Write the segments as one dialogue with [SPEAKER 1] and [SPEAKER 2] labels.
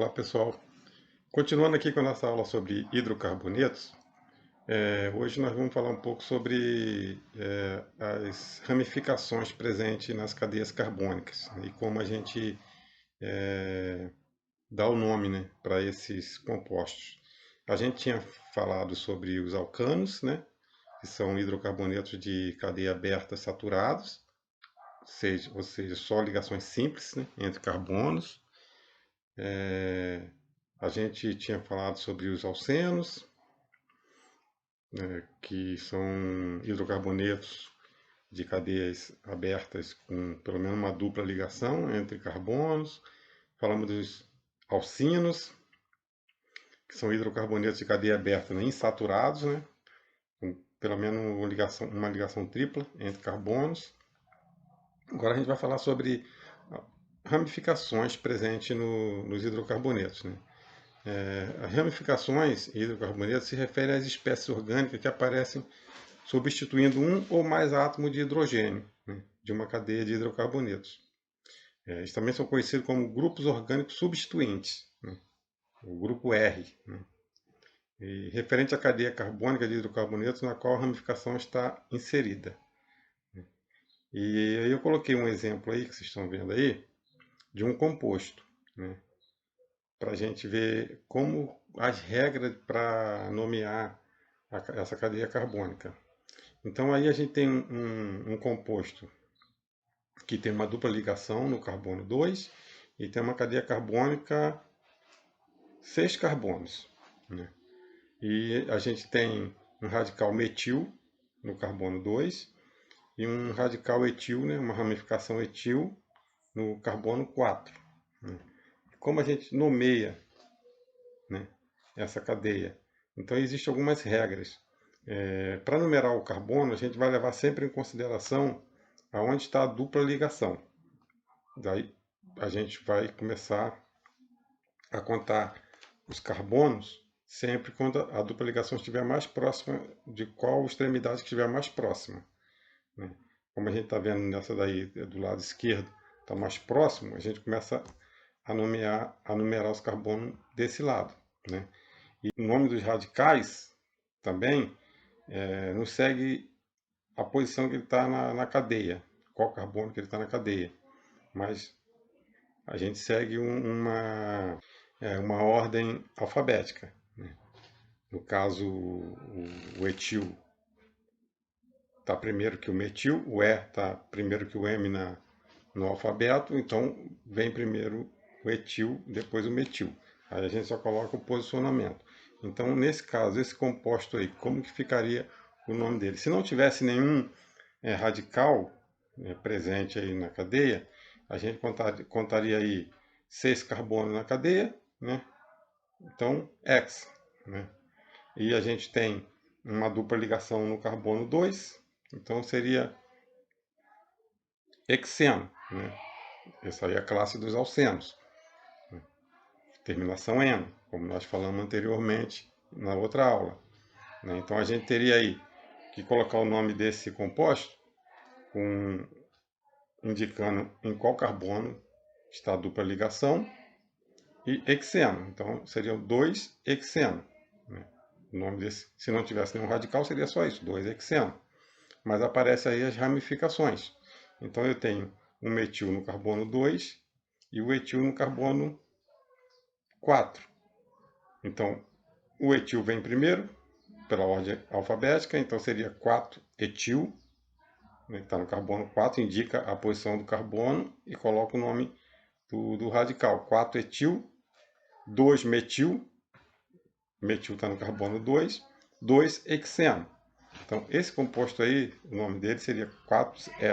[SPEAKER 1] Olá pessoal, continuando aqui com a nossa aula sobre hidrocarbonetos, hoje nós vamos falar um pouco sobre as ramificações presentes nas cadeias carbônicas, né, e como a gente dá o nome, né, para esses compostos. A gente tinha falado sobre os alcanos, né, que são hidrocarbonetos de cadeia aberta saturados, ou seja, só ligações simples, né, entre carbonos. A gente tinha falado sobre os alcenos, né, que são hidrocarbonetos de cadeias abertas com pelo menos uma dupla ligação entre carbonos. Falamos dos alcinos, que são hidrocarbonetos de cadeia aberta, né, insaturados, né, com pelo menos uma ligação tripla entre carbonos. Agora a gente vai falar sobre ramificações presentes nos hidrocarbonetos, né? As ramificações hidrocarbonetos se referem às espécies orgânicas que aparecem substituindo um ou mais átomos de hidrogênio, né, de uma cadeia de hidrocarbonetos. Eles também são conhecidos como grupos orgânicos substituintes, né, o grupo R, né, e referente à cadeia carbônica de hidrocarbonetos na qual a ramificação está inserida. E aí eu coloquei um exemplo aí, que vocês estão vendo aí, de um composto, né, para a gente ver como as regras para nomear essa cadeia carbônica. Então aí a gente tem um composto que tem uma dupla ligação no carbono 2 e tem uma cadeia carbônica 6 carbonos, né? E a gente tem um radical metil no carbono 2 e um radical etil, né, uma ramificação etil no carbono 4. Né? Como a gente nomeia, né, essa cadeia? Então existem algumas regras. Para numerar o carbono, a gente vai levar sempre em consideração aonde está a dupla ligação. Daí a gente vai começar a contar os carbonos sempre quando a dupla ligação estiver mais próxima de qual extremidade que estiver mais próxima, né? Como a gente está vendo nessa daí do lado esquerdo, está mais próximo, a gente começa a numerar os carbonos desse lado, né? E o nome dos radicais também não segue a posição que ele está na cadeia, qual carbono que ele está na cadeia, mas a gente segue uma ordem alfabética, né? No caso, o etil está primeiro que o metil, o E está primeiro que o M no alfabeto, então vem primeiro o etil, depois o metil. Aí a gente só coloca o posicionamento. Então, nesse caso, esse composto aí, como que ficaria o nome dele? Se não tivesse nenhum radical presente aí na cadeia, a gente contaria aí 6 carbonos na cadeia, né? Então, X, né? E a gente tem uma dupla ligação no carbono 2, então seria hexeno, né? Essa aí é a classe dos alcenos, né? Terminação eno, como nós falamos anteriormente na outra aula, né? Então a gente teria aí que colocar o nome desse composto indicando em qual carbono está a dupla ligação e hexeno. Então seriam 2 hexeno, né? O nome desse, se não tivesse nenhum radical, seria só isso, 2 hexeno. Mas aparece aí as ramificações. Então eu tenho um metil no carbono 2 e o etil no carbono 4. Então o etil vem primeiro, pela ordem alfabética, então seria 4-etil, né, que está no carbono 4, indica a posição do carbono e coloca o nome do radical, 4-etil, 2-metil, metil está no carbono 2, 2-hexeno. Então, esse composto aí, o nome dele seria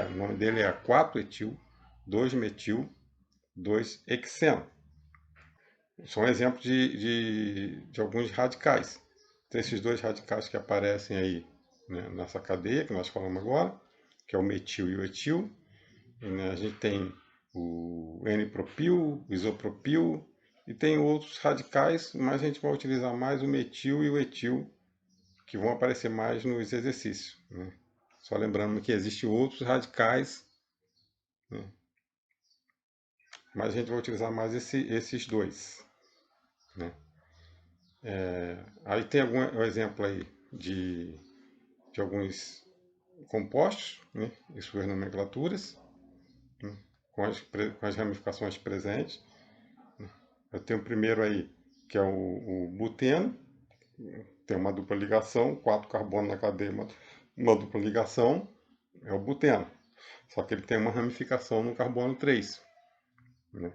[SPEAKER 1] o nome dele é 4-etil, 2-metil, 2-hexeno. São exemplos de alguns radicais. Tem esses dois radicais que aparecem aí, né, nessa cadeia que nós falamos agora, que é o metil e o etil. E, né, a gente tem o N-propil, o isopropil, e tem outros radicais, mas a gente vai utilizar mais o metil e o etil, que vão aparecer mais nos exercícios, né? Só lembrando que existem outros radicais, né? Mas a gente vai utilizar mais esses dois. né? Aí tem algum exemplo aí de alguns compostos, né, e suas nomenclaturas, né, com as ramificações presentes. Eu tenho o primeiro aí, que é o buteno, tem uma dupla ligação, 4 carbonos na cadeia, uma dupla ligação, é o buteno. Só que ele tem uma ramificação no carbono 3, né?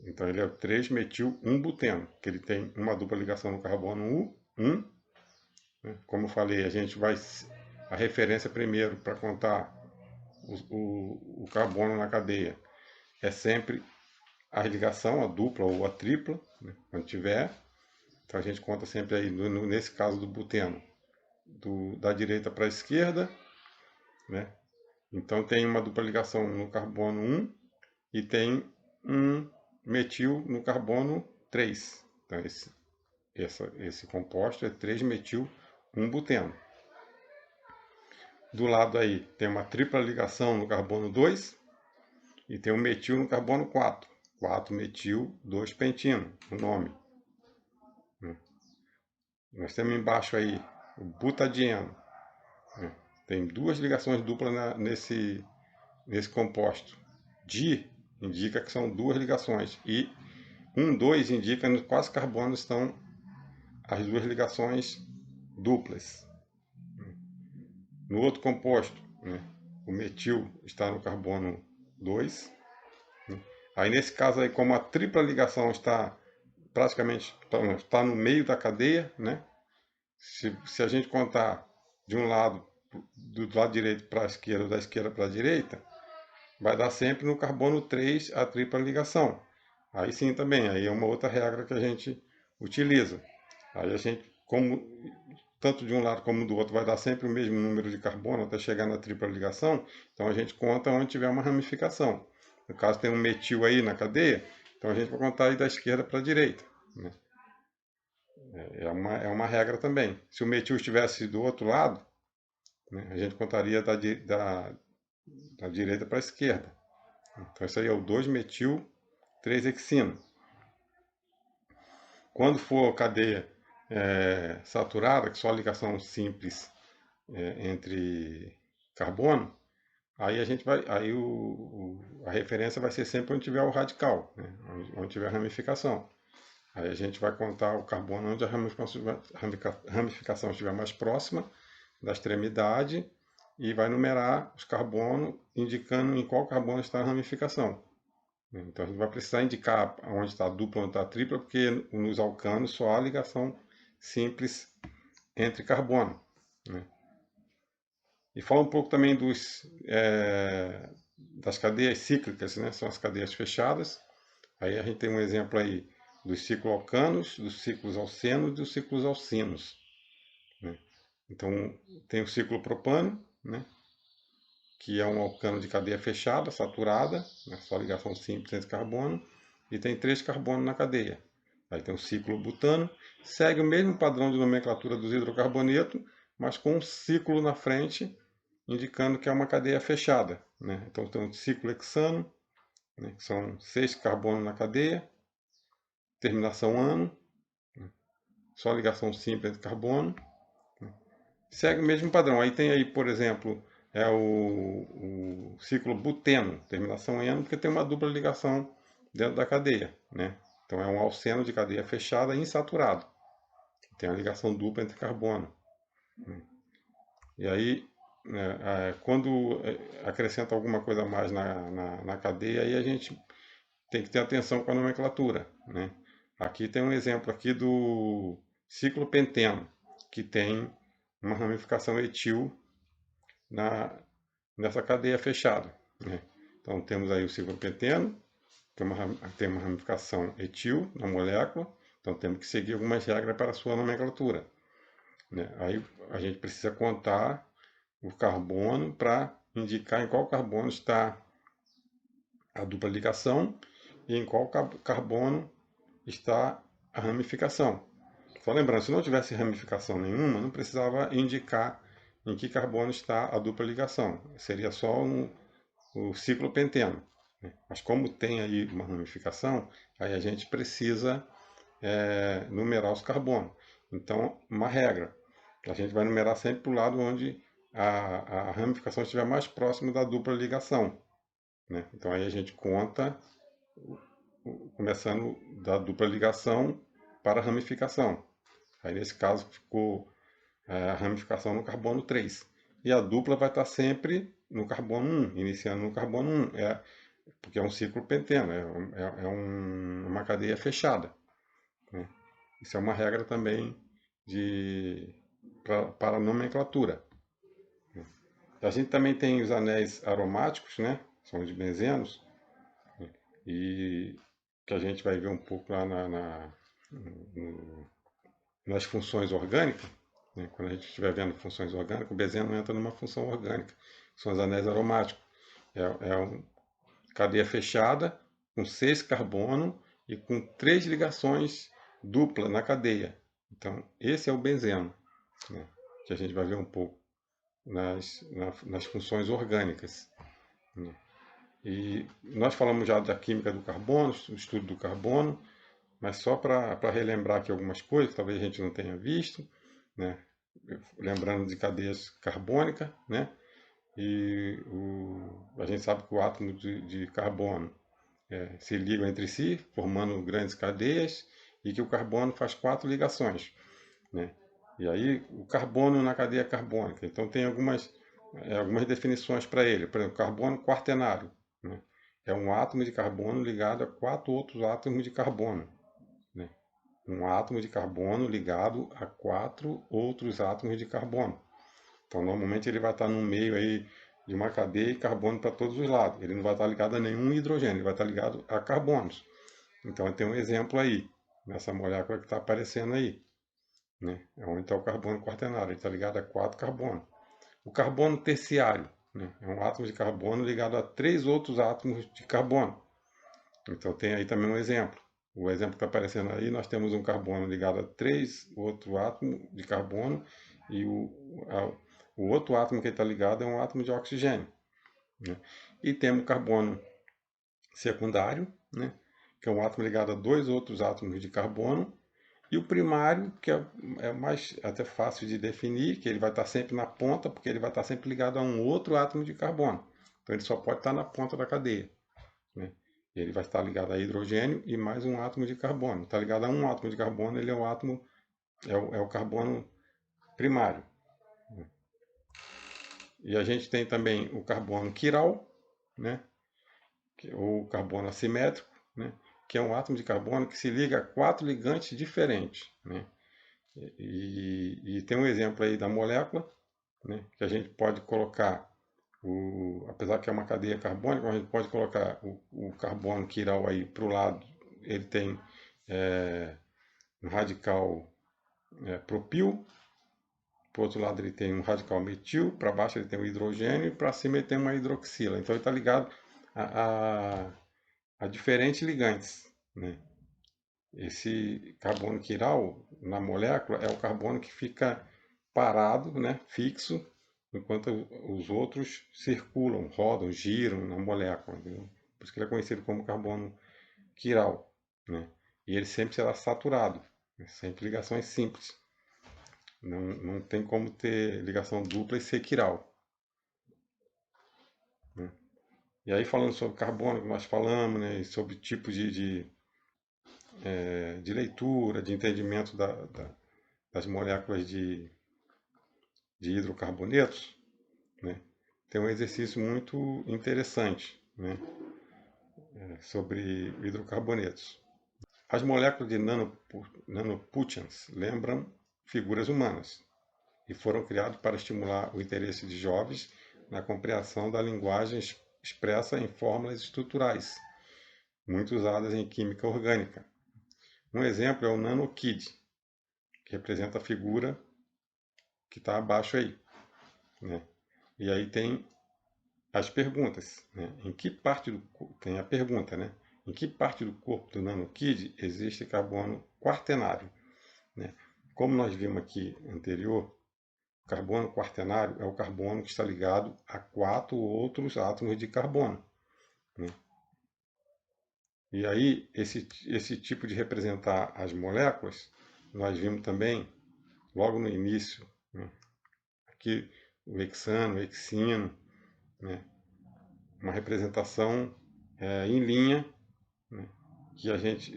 [SPEAKER 1] Então ele é o 3-metil-1-buteno, que ele tem uma dupla ligação no carbono 1, né? Como eu falei, a referência primeiro para contar o carbono na cadeia é sempre a ligação, a dupla ou a tripla, né? Quando tiver. Então a gente conta sempre aí, nesse caso do buteno, da direita para a esquerda, né? Então tem uma dupla ligação no carbono 1 e tem um metil no carbono 3. Então esse composto é 3-metil-1-buteno. Do lado aí tem uma tripla ligação no carbono 2 e tem um metil no carbono 4. 4-metil-2-pentino, o nome. Nós temos embaixo aí o butadieno. Tem duas ligações duplas nesse composto. Di indica que são duas ligações. E 2 indica nos quais carbonos estão as duas ligações duplas. No outro composto, né, o metil está no carbono 2. Né. Aí nesse caso aí, como a tripla ligação está praticamente está no meio da cadeia, né? Se a gente contar de um lado, do lado direito para a esquerda, ou da esquerda para a direita, vai dar sempre no carbono 3 a tripla ligação. Aí sim também, aí é uma outra regra que a gente utiliza. Aí a gente, como tanto de um lado como do outro, vai dar sempre o mesmo número de carbono até chegar na tripla ligação, então a gente conta onde tiver uma ramificação. No caso tem um metil aí na cadeia, então a gente vai contar aí da esquerda para a direita, né? É uma regra também. Se o metil estivesse do outro lado, né, a gente contaria da direita para a esquerda. Então isso aí é o 2-metil-3-hexino. Quando for cadeia saturada, que só a ligação simples entre carbono, aí a gente vai, aí a referência vai ser sempre onde tiver o radical, né, onde tiver a ramificação. Aí a gente vai contar o carbono onde a ramificação estiver mais próxima da extremidade e vai numerar os carbonos, indicando em qual carbono está a ramificação. Então a gente vai precisar indicar onde está a dupla, onde está a tripla, porque nos alcanos só há ligação simples entre carbono, né? E fala um pouco também das cadeias cíclicas, né? São as cadeias fechadas. Aí a gente tem um exemplo aí dos cicloalcanos, dos ciclos alcenos e dos ciclos alcinos, né? Então tem o ciclo propano, né, que é um alcano de cadeia fechada, saturada, né, só ligação simples entre carbono, e tem 3 carbonos na cadeia. Aí tem o ciclo butano, segue o mesmo padrão de nomenclatura dos hidrocarbonetos, mas com um ciclo na frente, indicando que é uma cadeia fechada, né? Então tem o ciclo hexano, né, que são 6 carbonos na cadeia, terminação ano, né, só ligação simples entre carbono. Segue o mesmo padrão. Aí tem aí, por exemplo, o ciclo buteno, terminação eno, porque tem uma dupla ligação dentro da cadeia, né? Então é um alceno de cadeia fechada insaturado. Tem a ligação dupla entre carbono, né? E aí, né, quando acrescenta alguma coisa a mais na cadeia, aí a gente tem que ter atenção com a nomenclatura, né? Aqui tem um exemplo aqui do ciclo penteno, que tem uma ramificação etil nessa cadeia fechada, né? Então temos aí o ciclo penteno, que tem uma ramificação etil na molécula, então temos que seguir algumas regras para a sua nomenclatura, né? Aí a gente precisa contar o carbono para indicar em qual carbono está a dupla ligação e em qual carbono está a ramificação. Só lembrando, se não tivesse ramificação nenhuma, não precisava indicar em que carbono está a dupla ligação. Seria só o ciclo penteno, né? Mas como tem aí uma ramificação, aí a gente precisa numerar os carbonos. Então, uma regra, a gente vai numerar sempre para o lado onde a ramificação estiver mais próximo da dupla ligação, né? Então aí a gente conta, começando da dupla ligação para a ramificação. Aí nesse caso ficou a ramificação no carbono 3. E a dupla vai estar sempre no carbono 1, iniciando no carbono 1, porque é um ciclo penteno, uma cadeia fechada, né? Isso é uma regra também para a nomenclatura. A gente também tem os anéis aromáticos, né? São os benzenos, e que a gente vai ver um pouco lá nas funções orgânicas, né? Quando a gente estiver vendo funções orgânicas, o benzeno entra numa função orgânica, que são os anéis aromáticos. É uma cadeia fechada, com 6 carbonos e com 3 ligações duplas na cadeia. Então, esse é o benzeno, né? Que a gente vai ver um pouco nas funções orgânicas, né? E nós falamos já da química do carbono, o estudo do carbono, mas só para relembrar aqui algumas coisas que talvez a gente não tenha visto, né? Lembrando de cadeias carbônicas, né? E a gente sabe que o átomo de carbono se ligam entre si, formando grandes cadeias, e que o carbono faz 4 ligações, né? E aí o carbono na cadeia carbônica. Então tem algumas definições para ele. Por exemplo, carbono quaternário, né? É um átomo de carbono ligado a 4 outros átomos de carbono, né? Um átomo de carbono ligado a 4 outros átomos de carbono. Então normalmente ele vai estar no meio aí de uma cadeia de carbono para todos os lados. Ele não vai estar ligado a nenhum hidrogênio, ele vai estar ligado a carbonos. Então tem um exemplo aí, nessa molécula que está aparecendo aí, né? É onde está o carbono quaternário, ele está ligado a 4 carbonos. O carbono terciário, né? É um átomo de carbono ligado a 3 outros átomos de carbono. Então tem aí também um exemplo. O exemplo que está aparecendo aí, nós temos um carbono ligado a 3 outros átomos de carbono e o outro átomo que está ligado é um átomo de oxigênio, né? E temos o carbono secundário, né? Que é um átomo ligado a 2 outros átomos de carbono. E o primário, que é mais até fácil de definir, que ele vai estar sempre na ponta, porque ele vai estar sempre ligado a um outro átomo de carbono. Então ele só pode estar na ponta da cadeia, né? Ele vai estar ligado a hidrogênio e mais um átomo de carbono. Está ligado a um átomo de carbono, ele é o átomo, é o carbono primário. E a gente tem também o carbono quiral, né? Ou carbono assimétrico, né? Que é um átomo de carbono que se liga a 4 ligantes diferentes, né? E tem um exemplo aí da molécula, né? Que a gente pode colocar, apesar que é uma cadeia carbônica, a gente pode colocar o carbono quiral aí para o lado, ele tem um radical propil, para o outro lado ele tem um radical metil, para baixo ele tem um hidrogênio e para cima ele tem uma hidroxila. Então ele está ligado a diferentes ligantes, né? Esse carbono quiral na molécula é o carbono que fica parado, né, fixo, enquanto os outros circulam, rodam, giram na molécula, entendeu? Por isso que ele é conhecido como carbono quiral, né? E ele sempre será saturado, né? Sempre ligações simples. Não tem como ter ligação dupla e ser quiral, né? E aí falando sobre carbono, que nós falamos, né, e sobre tipos de leitura, de entendimento das moléculas de hidrocarbonetos, né, tem um exercício muito interessante, né, sobre hidrocarbonetos. As moléculas de nanoputans lembram figuras humanas e foram criadas para estimular o interesse de jovens na compreensão da linguagem expressa em fórmulas estruturais, muito usadas em química orgânica. Um exemplo é o nanokid, que representa a figura que está abaixo aí, né? E aí tem as perguntas, né? Tem a pergunta, né? Em que parte do corpo do nanokid existe carbono quaternário, né? Como nós vimos aqui anterior, o carbono quaternário é o carbono que está ligado a 4 outros átomos de carbono, né? E aí, esse tipo de representar as moléculas, nós vimos também, logo no início, né? Aqui o hexano, o hexino, né? Uma representação em linha, né?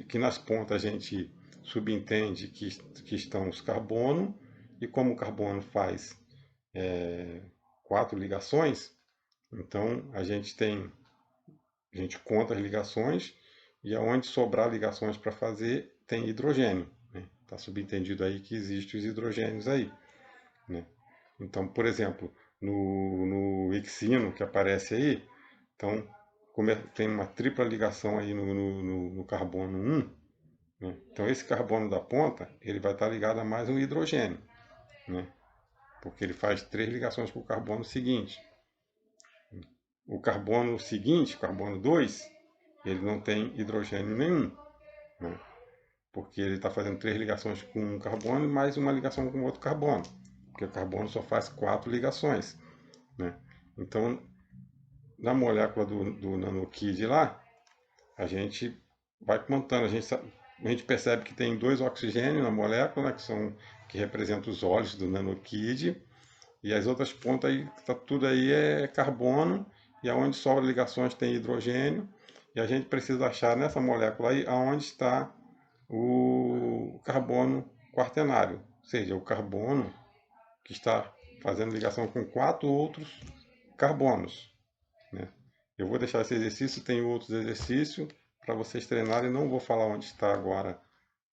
[SPEAKER 1] Que nas pontas a gente subentende que estão os carbono, e como o carbono faz 4 ligações, então a gente conta as ligações, e aonde sobrar ligações para fazer, tem hidrogênio. Está subentendido aí que existem os hidrogênios aí. Né? Então, por exemplo, no hexino que aparece aí, então tem uma tripla ligação aí no carbono 1. Né? Então, esse carbono da ponta, ele vai estar ligado a mais um hidrogênio. Né? Porque ele faz 3 ligações com o carbono seguinte. O carbono seguinte, o carbono 2, ele não tem hidrogênio nenhum, né? Porque ele está fazendo 3 ligações com um carbono e mais uma ligação com outro carbono, porque o carbono só faz 4 ligações, né? Então, na molécula do nanokid lá, a gente vai montando, a gente percebe que tem 2 oxigênios na molécula, né, que representam os óleos do nanokid, e as outras pontas aí, tá tudo aí é carbono, e aonde sobra ligações tem hidrogênio, e a gente precisa achar nessa molécula aí aonde está o carbono quaternário, ou seja, o carbono que está fazendo ligação com 4 outros carbonos. Né? Eu vou deixar esse exercício, tem outros exercícios para vocês treinarem, não vou falar onde está agora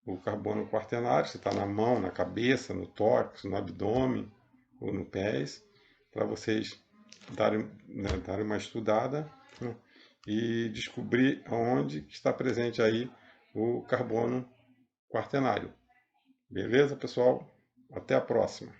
[SPEAKER 1] o carbono quaternário, se está na mão, na cabeça, no tórax, no abdômen ou no pés, para vocês darem uma estudada, né? E descobrir aonde está presente aí o carbono quaternário. Beleza, pessoal? Até a próxima.